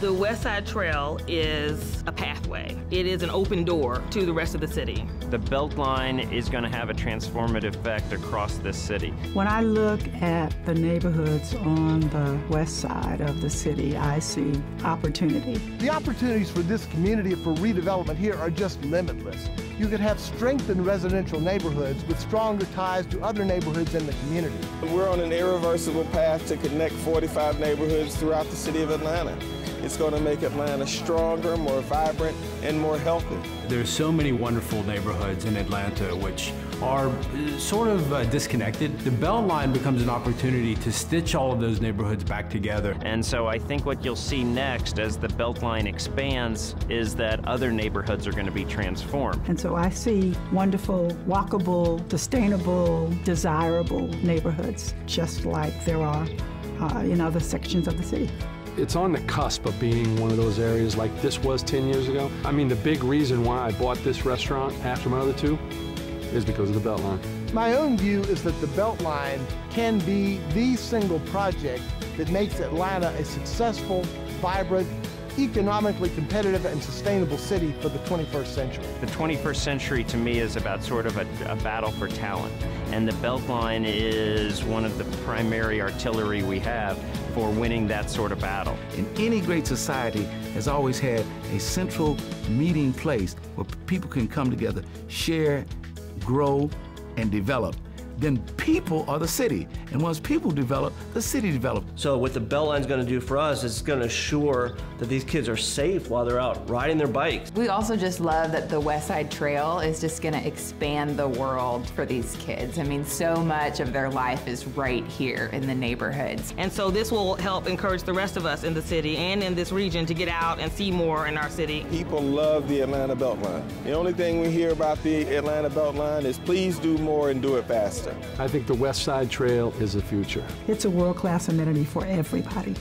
The West Side Trail is a pathway. It is an open door to the rest of the city. The Beltline is going to have a transformative effect across this city. When I look at the neighborhoods on the west side of the city, I see opportunity. The opportunities for this community for redevelopment here are just limitless. You could have strengthened residential neighborhoods with stronger ties to other neighborhoods in the community. We're on an irreversible path to connect 45 neighborhoods throughout the city of Atlanta. It's going to make Atlanta stronger, more vibrant, and more healthy. There's so many wonderful neighborhoods in Atlanta which are sort of disconnected. The Beltline becomes an opportunity to stitch all of those neighborhoods back together. And so I think what you'll see next as the Beltline expands is that other neighborhoods are going to be transformed. And so I see wonderful, walkable, sustainable, desirable neighborhoods, just like there are in other sections of the city. It's on the cusp of being one of those areas like this was 10 years ago. I mean, the big reason why I bought this restaurant after my other two is because of the Beltline. My own view is that the Beltline can be the single project that makes Atlanta a successful, vibrant, economically competitive and sustainable city for the 21st century. The 21st century to me is about sort of a battle for talent, and the Beltline is one of the primary artillery we have for winning that sort of battle. And any great society has always had a central meeting place where people can come together, share, grow, and develop. Then people are the city. And once people develop, the city develops. So what the Beltline's going to do for us is it's going to assure that these kids are safe while they're out riding their bikes. We also just love that the West Side Trail is just going to expand the world for these kids. I mean, so much of their life is right here in the neighborhoods. And so this will help encourage the rest of us in the city and in this region to get out and see more in our city. People love the Atlanta Beltline. The only thing we hear about the Atlanta Beltline is please do more and do it faster. I think the West Side Trail is the future. It's a world-class amenity for everybody.